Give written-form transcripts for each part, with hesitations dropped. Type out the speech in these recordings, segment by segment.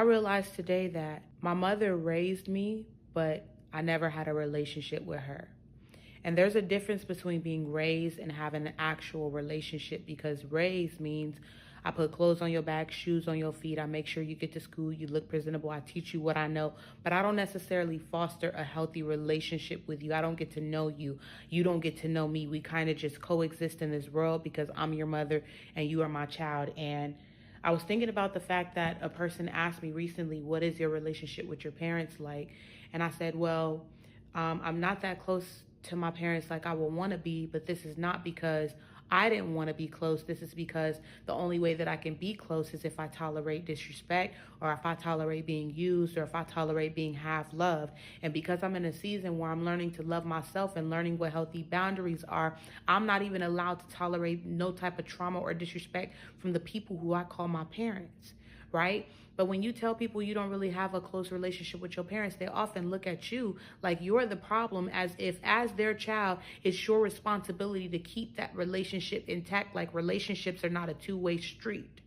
I realized today that my mother raised me, but I never had a relationship with her. And there's a difference between being raised and having an actual relationship, because raised means I put clothes on your back, shoes on your feet. I make sure you get to school, you look presentable. I teach you what I know, but I don't necessarily foster a healthy relationship with you. I don't get to know you. You don't get to know me. We kind of just coexist in this world because I'm your mother and you are my child. And I was thinking about the fact that a person asked me recently, what is your relationship with your parents like? And I said, well, I'm not that close to my parents like I would want to be, but this is not because I didn't want to be close. This is because the only way that I can be close is if I tolerate disrespect, or if I tolerate being used, or if I tolerate being half loved. And because I'm in a season where I'm learning to love myself and learning what healthy boundaries are, I'm not even allowed to tolerate no type of trauma or disrespect from the people who I call my parents, right? But when you tell people you don't really have a close relationship with your parents, they often look at you like you're the problem, as if as their child, it's your responsibility to keep that relationship intact, like relationships are not a two-way street.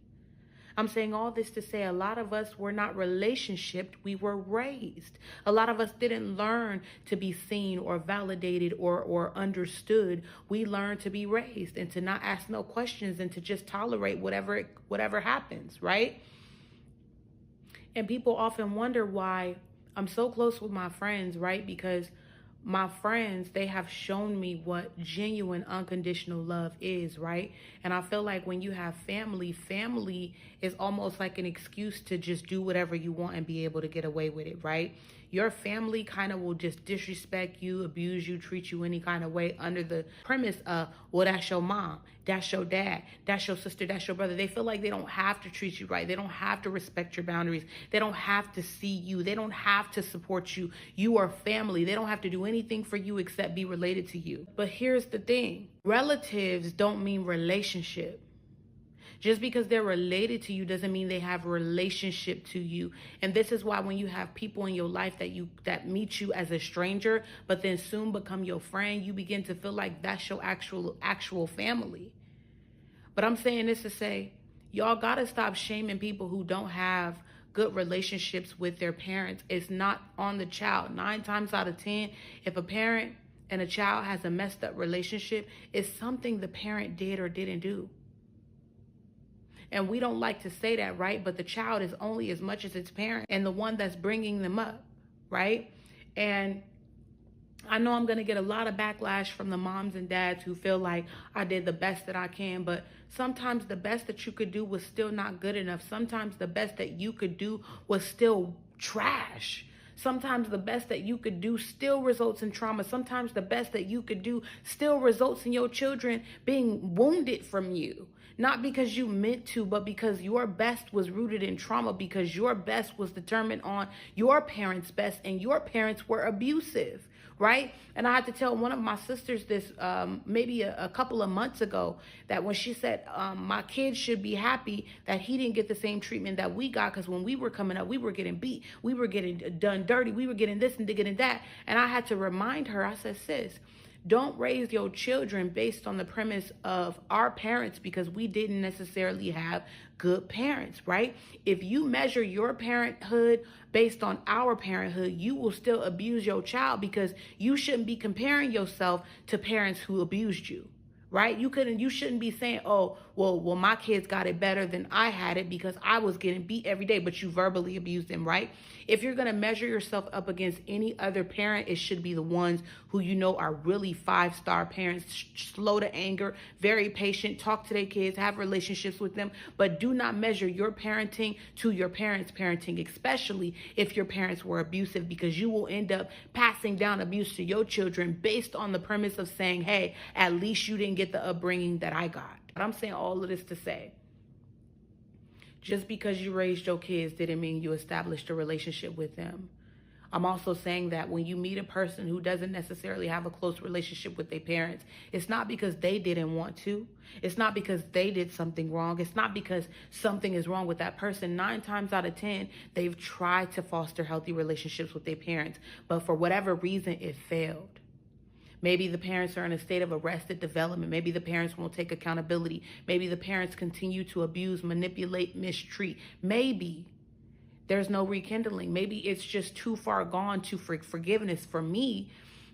I'm saying all this to say a lot of us were not relationshiped, we were raised. A lot of us didn't learn to be seen or validated or understood. We learned to be raised and to not ask no questions and to just tolerate whatever happens, right? And people often wonder why I'm so close with my friends, right? Because my friends, they have shown me what genuine unconditional love is, right? And I feel like when you have family, family is almost like an excuse to just do whatever you want and be able to get away with it, right? Your family kind of will just disrespect you, abuse you, treat you any kind of way under the premise of, well, that's your mom, that's your dad, that's your sister, that's your brother. They feel like they don't have to treat you right. They don't have to respect your boundaries. They don't have to see you. They don't have to support you. You are family. They don't have to do anything for you except be related to you. But here's the thing. Relatives don't mean relationship. Just because they're related to you doesn't mean they have a relationship to you. And this is why when you have people in your life that meet you as a stranger, but then soon become your friend, you begin to feel like that's your actual family. But I'm saying this to say, y'all gotta stop shaming people who don't have good relationships with their parents. It's not on the child. 9 times out of 10, if a parent and a child has a messed up relationship, it's something the parent did or didn't do. And we don't like to say that, right? But the child is only as much as its parent and the one that's bringing them up, right? And I know I'm going to get a lot of backlash from the moms and dads who feel like I did the best that I can, but sometimes the best that you could do was still not good enough. Sometimes the best that you could do was still trash. Sometimes the best that you could do still results in trauma. Sometimes the best that you could do still results in your children being wounded from you. Not because you meant to, but because your best was rooted in trauma, because your best was determined on your parents' best and your parents were abusive, right? And I had to tell one of my sisters this maybe a couple of months ago, that when she said my kids should be happy that he didn't get the same treatment that we got, because when we were coming up, we were getting beat, we were getting done dirty, we were getting this and getting that. And I had to remind her, I said, sis, don't raise your children based on the premise of our parents, because we didn't necessarily have good parents, right? If you measure your parenthood based on our parenthood, you will still abuse your child, because you shouldn't be comparing yourself to parents who abused you, right? You shouldn't be saying, oh, well, my kids got it better than I had it because I was getting beat every day, but you verbally abused them, right? If you're going to measure yourself up against any other parent, it should be the ones who you know are really 5-star parents, slow to anger, very patient, talk to their kids, have relationships with them, but do not measure your parenting to your parents' parenting, especially if your parents were abusive, because you will end up passing down abuse to your children based on the premise of saying, hey, at least you didn't get the upbringing that I got. But I'm saying all of this to say, just because you raised your kids didn't mean you established a relationship with them. I'm also saying that when you meet a person who doesn't necessarily have a close relationship with their parents, it's not because they didn't want to. It's not because they did something wrong. It's not because something is wrong with that person. 9 times out of 10, they've tried to foster healthy relationships with their parents, but for whatever reason, it failed. Maybe the parents are in a state of arrested development. Maybe the parents won't take accountability. Maybe the parents continue to abuse, manipulate, mistreat. Maybe there's no rekindling. Maybe it's just too far gone to forgiveness. For me,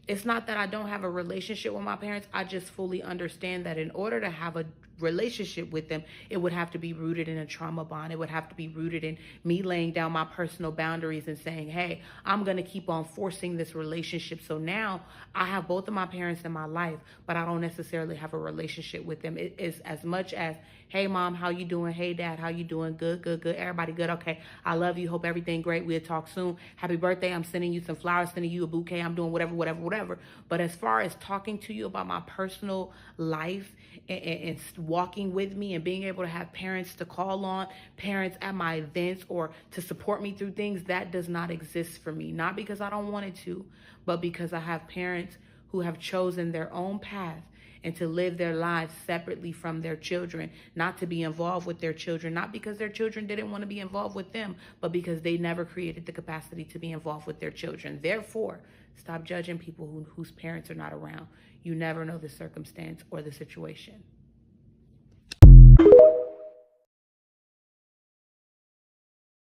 it's not that I don't have a relationship with my parents. I just fully understand that in order to have a relationship with them, it would have to be rooted in a trauma bond. It would have to be rooted in me laying down my personal boundaries and saying, hey, I'm going to keep on forcing this relationship. So now I have both of my parents in my life, but I don't necessarily have a relationship with them. It is as much as, hey, mom, how you doing? Hey, dad, how you doing? Good, good, good. Everybody good? Okay. I love you. Hope everything great. We'll talk soon. Happy birthday. I'm sending you some flowers, sending you a bouquet. I'm doing whatever, whatever, whatever. But as far as talking to you about my personal life and walking with me and being able to have parents to call on, parents at my events, or to support me through things, that does not exist for me. Not because I don't want it to, but because I have parents who have chosen their own path and to live their lives separately from their children, not to be involved with their children, not because their children didn't want to be involved with them, but because they never created the capacity to be involved with their children. Therefore, stop judging people whose parents are not around. You never know the circumstance or the situation.